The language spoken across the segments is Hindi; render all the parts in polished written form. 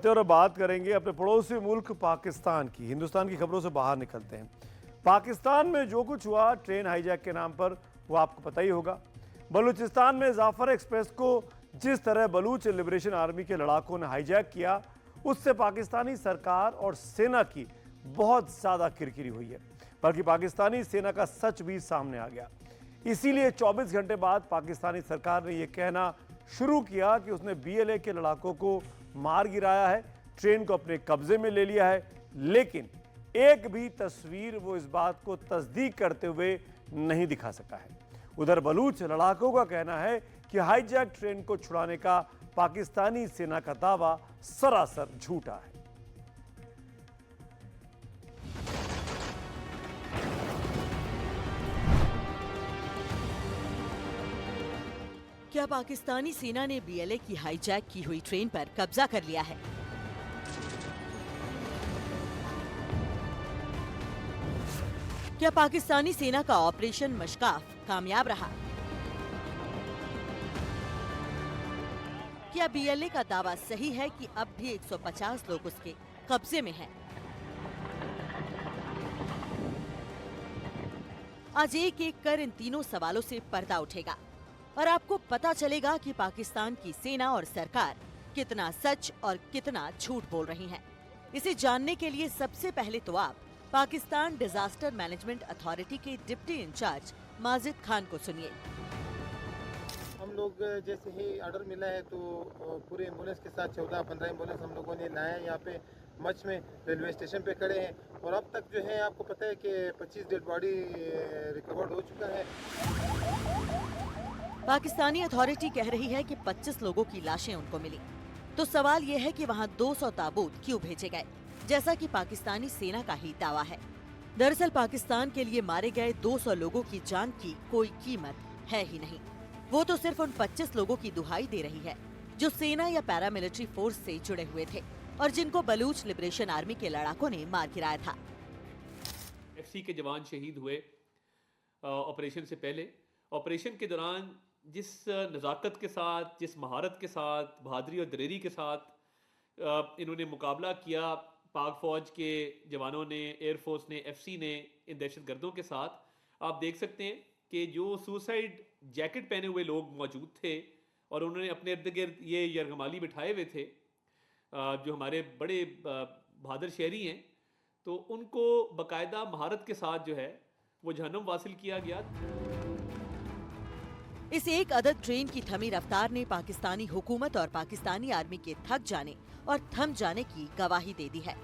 और बात करेंगे अपने पड़ोसी मुल्क पाकिस्तान की। हिंदुस्तान की खबरों से बाहर निकलते हैं। पाकिस्तान में जो कुछ हुआ ट्रेन हाईजैक के नाम पर, वो आपको पता ही होगा। बलूचिस्तान में जाफर एक्सप्रेस को जिस तरह बलूच लिबरेशन आर्मी के लड़ाकों ने हाईजैक किया, उससे पाकिस्तानी सरकार और सेना की बहुत ज्यादा किरकिरी हुई है। बल्कि पाकिस्तानी सेना का सच भी सामने आ गया। इसीलिए 24 घंटे बाद पाकिस्तानी सरकार ने यह कहना शुरू किया कि उसने बीएलए के लड़ाकों को मार गिराया है, ट्रेन को अपने कब्जे में ले लिया है। लेकिन एक भी तस्वीर वो इस बात को तस्दीक करते हुए नहीं दिखा सका है। उधर बलूच लड़ाकों का कहना है कि हाईजैक ट्रेन को छुड़ाने का पाकिस्तानी सेना का दावा सरासर झूठा है। क्या पाकिस्तानी सेना ने बीएलए की हाईजैक की हुई ट्रेन पर कब्जा कर लिया है? क्या पाकिस्तानी सेना का ऑपरेशन मशकाफ कामयाब रहा? क्या बीएलए का दावा सही है कि अब भी 150 लोग उसके कब्जे में हैं? आज एक एक कर इन तीनों सवालों से पर्दा उठेगा और आपको पता चलेगा कि पाकिस्तान की सेना और सरकार कितना सच और कितना झूठ बोल रही हैं। इसे जानने के लिए सबसे पहले तो आप पाकिस्तान डिजास्टर मैनेजमेंट अथॉरिटी के डिप्टी इंचार्ज माजिद खान को सुनिए। हम लोग जैसे ही ऑर्डर मिला है तो पूरे एम्बुलेंस के साथ 14-15 एम्बुलेंस हम लोगों ने लाया है। यहाँ पे मच में रेलवे स्टेशन पे खड़े हैं और अब तक जो है आपको पता है कि 25 डेड बॉडी रिकवर्ड हो चुका है। पाकिस्तानी अथॉरिटी कह रही है कि 25 लोगों की लाशें उनको मिली। तो सवाल ये है कि वहाँ 200 ताबूत क्यों भेजे गए, जैसा कि पाकिस्तानी सेना का ही दावा है। दरअसल पाकिस्तान के लिए मारे गए 200 लोगों की जान की कोई कीमत है ही नहीं। वो तो सिर्फ उन 25 लोगों की दुहाई दे रही है जो सेना या पैरामिलिट्री फोर्स से जुड़े हुए थे और जिनको बलूच लिबरेशन आर्मी के लड़ाकों ने मार गिराया था। एफसी के जवान शहीद हुए ऑपरेशन से पहले। ऑपरेशन के दौरान जिस नज़ाकत के साथ, जिस महारत के साथ, बहादुरी और दलेरी के साथ इन्होंने मुकाबला किया, पाक फौज के जवानों ने, एयरफोर्स ने, एफसी ने इन दहशतगर्दों के साथ, आप देख सकते हैं कि जो सुसाइड जैकेट पहने हुए लोग मौजूद थे और उन्होंने अपने इर्द गिर्द ये यरगमाली बिठाए हुए थे, जो हमारे बड़े बहादुर शहरी हैं, तो उनको बाकायदा महारत के साथ जो है वो जहन्नुम वासिल किया गया। इस एक अदद ट्रेन की थमी रफ्तार ने पाकिस्तानी हुकूमत और पाकिस्तानी आर्मी के थक जाने और थम जाने की गवाही दे दी है।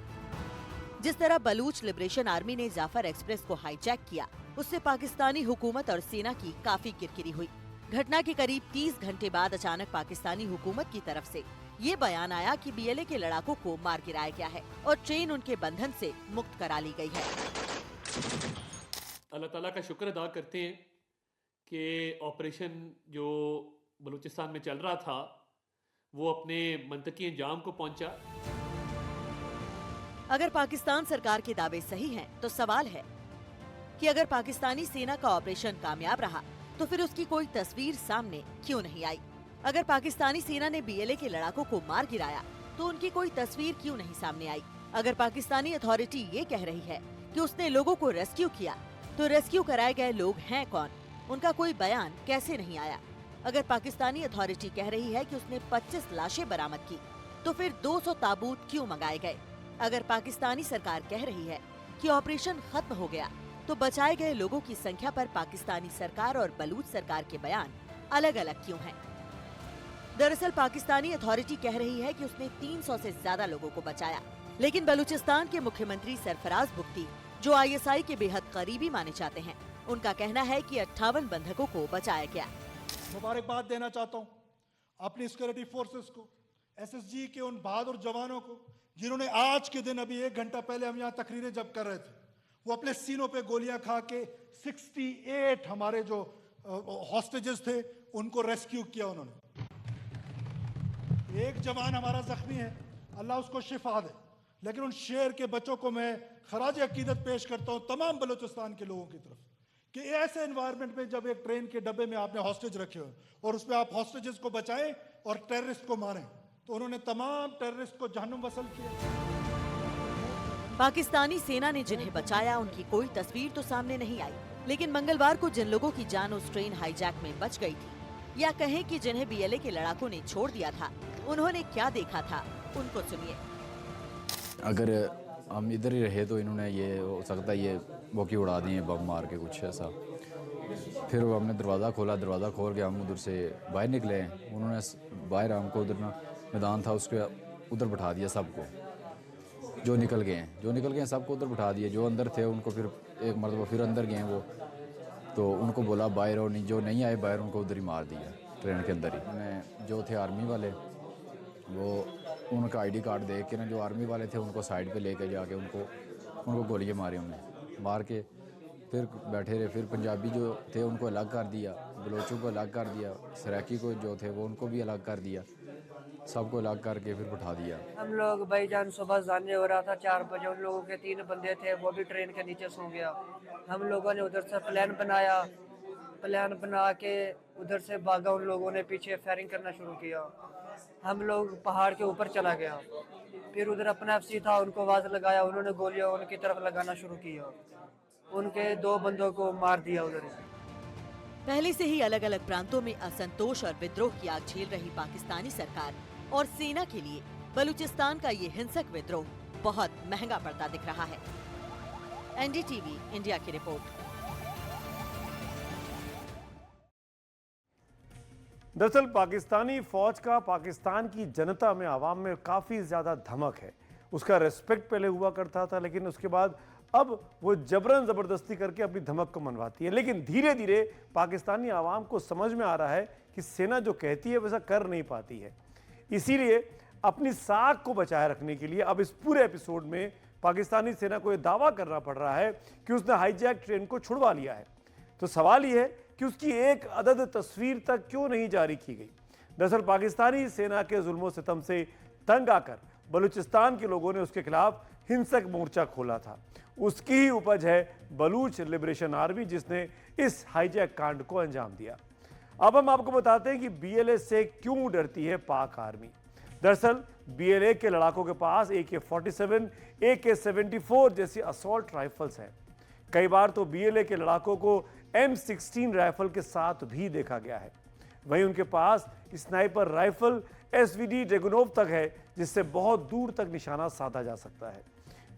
जिस तरह बलूच लिबरेशन आर्मी ने जाफर एक्सप्रेस को हाईजैक किया, उससे पाकिस्तानी हुकूमत और सेना की काफी किरकिरी हुई। घटना के करीब 30 घंटे बाद अचानक पाकिस्तानी हुकूमत की तरफ से ये बयान आया कि बीएलए के लड़ाकों को मार गिराया गया है और ट्रेन उनके बंधन से मुक्त करा ली गई है। अल्लाह ताला का शुक्र अदा करते हैं कि ऑपरेशन जो बलूचिस्तान में चल रहा था वो अपने मंतकी अंजाम को पहुंचा। अगर पाकिस्तान सरकार के दावे सही हैं, तो सवाल है कि अगर पाकिस्तानी सेना का ऑपरेशन कामयाब रहा तो फिर उसकी कोई तस्वीर सामने क्यों नहीं आई? अगर पाकिस्तानी सेना ने बीएलए के लड़ाकों को मार गिराया तो उनकी कोई तस्वीर क्यों नहीं सामने आई? अगर पाकिस्तानी अथॉरिटी ये कह रही है कि उसने लोगों को रेस्क्यू किया, तो रेस्क्यू कराए गए लोग हैं कौन? उनका कोई बयान कैसे नहीं आया? अगर पाकिस्तानी अथॉरिटी कह रही है कि उसने 25 लाशें बरामद की, तो फिर 200 ताबूत क्यों मंगाए गए? अगर पाकिस्तानी सरकार कह रही है कि ऑपरेशन खत्म हो गया, तो बचाए गए लोगों की संख्या पर पाकिस्तानी सरकार और बलूच सरकार के बयान अलग अलग क्यों हैं? दरअसल पाकिस्तानी अथॉरिटी कह रही है कि उसने 300 से ज्यादा लोगों को बचाया, लेकिन बलूचिस्तान के मुख्यमंत्री सरफराज बुख्ती, जो आईएसआई के बेहद करीबी माने जाते हैं, उनका कहना है कि 58 बंधकों को बचाया गया। मुबारकबाद देना चाहता हूँ अपनी सिक्योरिटी फोर्सेस को, एसएसजी के उन बहादुर जवानों को जिन्होंने आज के दिन, अभी 1 घंटा पहले हम यहाँ तकरीरें जब कर रहे थे, वो अपने सीनों पे गोलियां खा के 68 हमारे जो हॉस्टेजेस थे उनको रेस्क्यू किया उन्होंने। एक जवान हमारा जख्मी है, अल्लाह उसको शिफा दे, लेकिन उन शेर के बच्चों को मैं खराज अकीदत पेश करता हूँ तमाम बलूचिस्तान के लोगों की तरफ कि ऐसे एनवायरनमेंट में जब एक ट्रेन के डब्बे में आपने हॉस्टेज रखे हो और उसमें आप हॉस्टेजेस को बचाएं और टेररिस्ट को मारें, तो उन्होंने तमाम टेररिस्ट को जहन्नुम वसल किया। पाकिस्तानी सेना ने जिन्हें बचाया उनकी कोई तस्वीर तो सामने नहीं आई, लेकिन मंगलवार को जिन लोगों की जान उस ट्रेन हाईजैक में बच गई थी, या कहें कि जिन्हें बीएलए के लड़ाकों ने छोड़ दिया था, उन्होंने क्या देखा था, उनको सुनिए। अगर हम इधर ही रहे तो इन्होंने ये हो सकता है ये बोकी उड़ा दिए बम मार के कुछ ऐसा। फिर हमने दरवाज़ा खोला, दरवाज़ा खोल के हम उधर से बाहर निकले। उन्होंने बाहर हमको उधर ना मैदान था उसके उधर बैठा दिया सबको, जो निकल गए सबको उधर बैठा दिया। जो अंदर थे उनको फिर एक मरतबा फिर अंदर गए वो, तो उनको बोला बाहर, और जो नहीं आए बाहर उनको उधर ही मार दिया ट्रेन के अंदर ही। मैं जो थे आर्मी वाले वो उनका आईडी कार्ड देख के ना, जो आर्मी वाले थे उनको साइड पे लेके जाके उनको गोलियां मारी हमने, मार के फिर बैठे रहे। फिर पंजाबी जो थे उनको अलग कर दिया, बलोचों को अलग कर दिया, सराकी को जो थे वो उनको भी अलग कर दिया, सबको अलग करके फिर बैठा दिया। हम लोग भाईजान सुबह जाने हो रहा था 4 बजे, उन लोगों के 3 बंदे थे, वो भी ट्रेन के नीचे सो गया। हम लोगों ने उधर से प्लान बना के उधर से भागा, उन लोगों ने पीछे फायरिंग करना शुरू किया। हम लोग पहाड़ के ऊपर चला गया, फिर उधर अपना एफसी था, उनको आवाज़ लगाया, उन्होंने गोलियां उनकी तरफ लगाना शुरू किया, उनके 2 बंदों को मार दिया उधर। पहले से ही अलग अलग प्रांतों में असंतोष और विद्रोह की आग झेल रही पाकिस्तानी सरकार और सेना के लिए बलूचिस्तान का ये हिंसक विद्रोह बहुत महंगा पड़ता दिख रहा है। एनडीटीवी इंडिया की रिपोर्ट। दरअसल पाकिस्तानी फौज का पाकिस्तान की जनता में, आवाम में काफ़ी ज़्यादा धमक है। उसका रेस्पेक्ट पहले हुआ करता था, लेकिन उसके बाद अब वो जबरन ज़बरदस्ती करके अपनी धमक को मनवाती है। लेकिन धीरे धीरे पाकिस्तानी आवाम को समझ में आ रहा है कि सेना जो कहती है वैसा कर नहीं पाती है। इसीलिए अपनी साख को बचाए रखने के लिए अब इस पूरे एपिसोड में पाकिस्तानी सेना को यह दावा करना पड़ रहा है कि उसने हाईजैक ट्रेन को छुड़वा लिया है। तो सवाल यह है कि उसकी एक अदद तस्वीर तक क्यों नहीं जारी की गई। दरअसल पाकिस्तानी सेना के जुल्मों सितम से तंग आकर बलूचिस्तान के लोगों ने उसके खिलाफ हिंसक मोर्चा खोला था। उसकी ही उपज है बलूच लिबरेशन आर्मी, जिसने इस हाईजैक कांड को अंजाम दिया। अब हम आपको बताते हैं कि बीएलए से क्यों डरती है पाक आर्मी। दरअसल बीएलए के लड़ाकों के पास AK-47, AK-74 जैसी असॉल्ट राइफल्स हैं। कई बार तो बीएलए के लड़ाकों को M16 राइफल के साथ भी देखा गया है। वहीं उनके पास स्नाइपर राइफल SVD ड्रैगुनोव तक है, जिससे बहुत दूर तक निशाना साधा जा सकता है।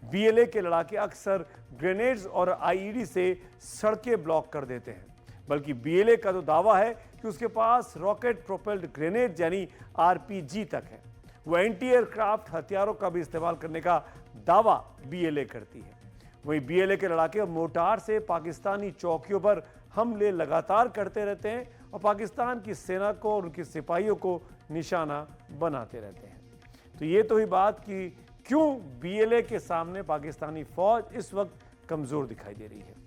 बीएलए के लड़ाके अक्सर ग्रेनेड्स और IED से सड़कें ब्लॉक कर देते हैं। बल्कि बीएलए का तो दावा है कि उसके पास रॉकेट प्रोपेल्ड ग्रेनेड यानी RPG तक है। वो एंटी एयरक्राफ्ट हथियारों का भी इस्तेमाल करने का दावा बीएलए करती है। वहीं बीएलए के लड़ाके मोर्टार से पाकिस्तानी चौकियों पर हमले लगातार करते रहते हैं और पाकिस्तान की सेना को और उनके सिपाहियों को निशाना बनाते रहते हैं। तो ये तो ही बात कि क्यों बीएलए के सामने पाकिस्तानी फौज इस वक्त कमजोर दिखाई दे रही है।